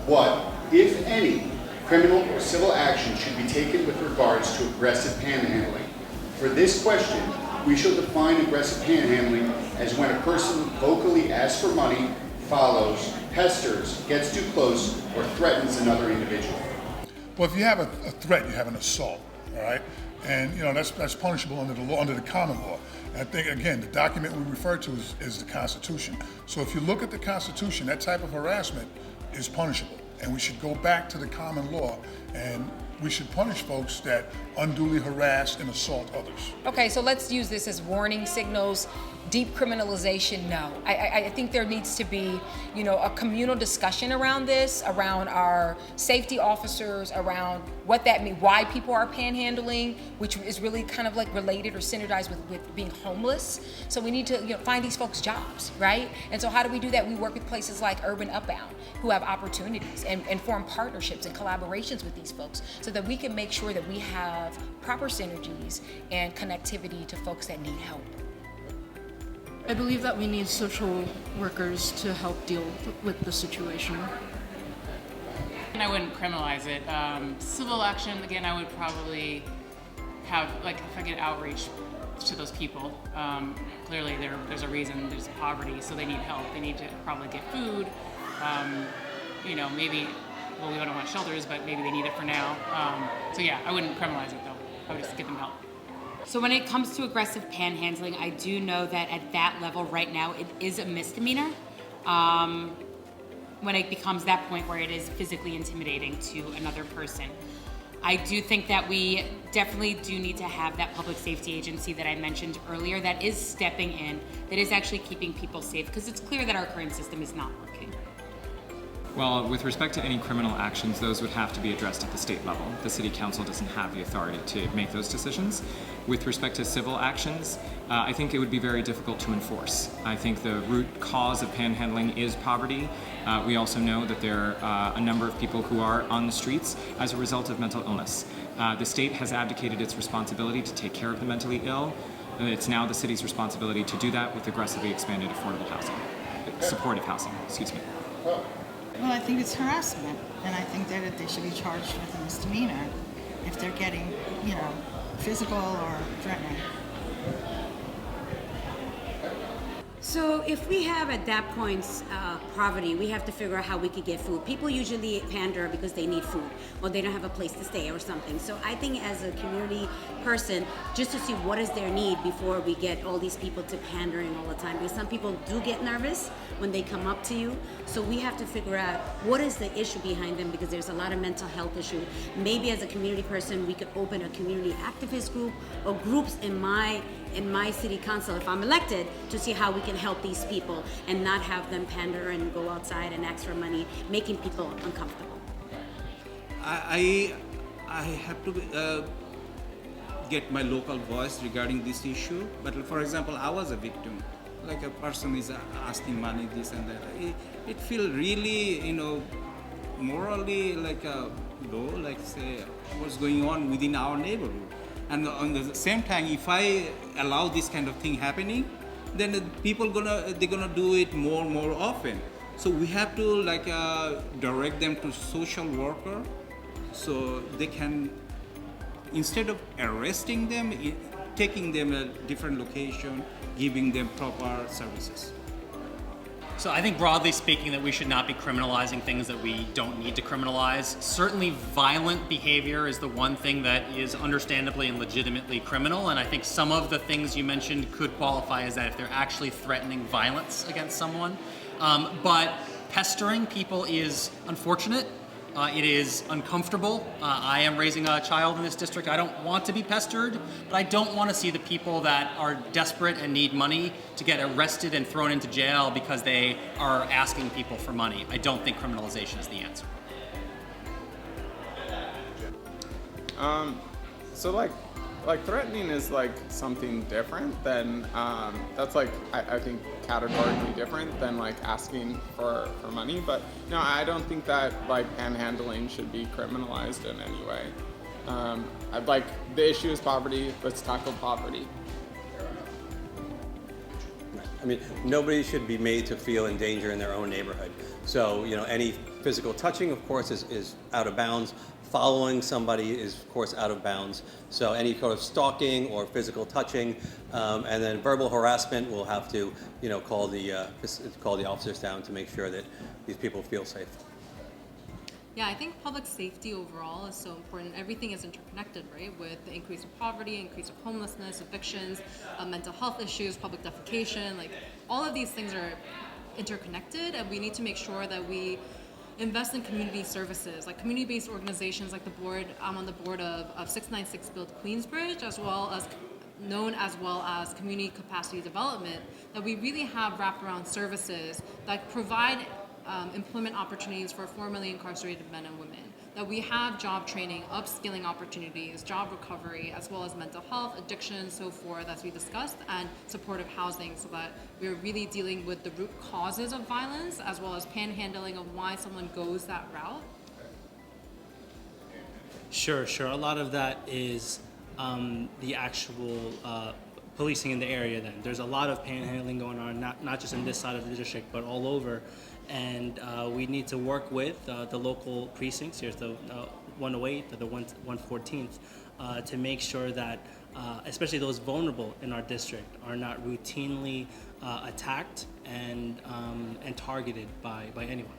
What, if any, criminal or civil action should be taken with regards to aggressive panhandling? For this question, we shall define aggressive panhandling as when a person vocally asks for money, follows, pesters, gets too close, or threatens another individual. Well, if you have a threat, you have an assault, all right? And that's punishable under the law, under the common law. And I think, again, the document we refer to is the Constitution. So if you look at the Constitution, that type of harassment is punishable. And we should go back to the common law, and we should punish folks that unduly harass and assault others. Okay, so let's use this as warning signals. Deep criminalization, no. I think there needs to be, a communal discussion around this, around our safety officers, around what that means, why people are panhandling, which is really kind of like related or synergized with being homeless. So we need to find these folks jobs, right? And so how do we do that? We work with places like Urban Upbound, who have opportunities and form partnerships and collaborations with these folks so that we can make sure that we have proper synergies and connectivity to folks that need help. I believe that we need social workers to help deal with the situation. And I wouldn't criminalize it. Civil action, again, I would probably have, if I get outreach to those people, clearly there's a reason, there's poverty, so they need help. They need to probably get food. Maybe, we don't want shelters, but maybe they need it for now. I wouldn't criminalize it though. I would just give them help. So when it comes to aggressive panhandling, I do know that at that level right now, it is a misdemeanor. When it becomes that point where it is physically intimidating to another person. I do think that we definitely do need to have that public safety agency that I mentioned earlier that is stepping in, that is actually keeping people safe, because it's clear that our current system is not working. Well, with respect to any criminal actions, those would have to be addressed at the state level. The City Council doesn't have the authority to make those decisions. With respect to civil actions, I think it would be very difficult to enforce. I think the root cause of panhandling is poverty. We also know that there are a number of people who are on the streets as a result of mental illness. The state has abdicated its responsibility to take care of the mentally ill. It's now the city's responsibility to do that with aggressively expanded affordable housing, supportive housing, excuse me. Well, I think it's harassment, and I think that they should be charged with a misdemeanor if they're getting, physical or threatening. So if we have at that point poverty, we have to figure out how we could get food. People usually pander because they need food or they don't have a place to stay or something. So I think as a community person, just to see what is their need before we get all these people to pandering all the time. Because some people do get nervous when they come up to you. So we have to figure out what is the issue behind them, because there's a lot of mental health issue. Maybe as a community person, we could open a community activist group or groups in my city council, if I'm elected, to see how we can help these people and not have them pander and go outside and ask for money, making people uncomfortable. I have to get my local voice regarding this issue. But for example, I was a victim. Like a person is asking money, this and that. It feels really, morally low, say what's going on within our neighborhood. And on the same time, if I allow this kind of thing happening, then the people they're gonna do it more often. So we have to direct them to social worker, so they can, instead of arresting them, taking them a different location, giving them proper services. So I think broadly speaking that we should not be criminalizing things that we don't need to criminalize. Certainly violent behavior is the one thing that is understandably and legitimately criminal, and I think some of the things you mentioned could qualify as that if they're actually threatening violence against someone. But pestering people is unfortunate. It is uncomfortable. I am raising a child in this district. I don't want to be pestered, but I don't want to see the people that are desperate and need money to get arrested and thrown into jail because they are asking people for money. I don't think criminalization is the answer. Threatening is something different than that's I think categorically different than asking for money. But no, I don't think that panhandling should be criminalized in any way. The issue is poverty. Let's tackle poverty. I mean, nobody should be made to feel in danger in their own neighborhood. So, any physical touching, of course, is out of bounds. Following somebody is, of course, out of bounds. So any sort of stalking or physical touching, and then verbal harassment, we'll have to, call the officers down to make sure that these people feel safe. Yeah, I think public safety overall is so important. Everything is interconnected, right? With the increase of poverty, increase of homelessness, evictions, mental health issues, public defecation, like all of these things are interconnected, and we need to make sure that we invest in community services, like community-based organizations like the board. I'm on the board of 696 Build Queensbridge, as well as community capacity development, that we really have wraparound services that provide employment opportunities for formerly incarcerated men and women, that we have job training, upskilling opportunities, job recovery, as well as mental health, addiction, so forth, as we discussed, and supportive housing, so that we're really dealing with the root causes of violence, as well as panhandling of why someone goes that route. Sure. A lot of that is the actual policing in the area then. There's a lot of panhandling going on, not just in this side of the district, but all over. And we need to work with the local precincts, here's the 108, the 114th, to make sure that especially those vulnerable in our district are not routinely attacked and targeted by anyone.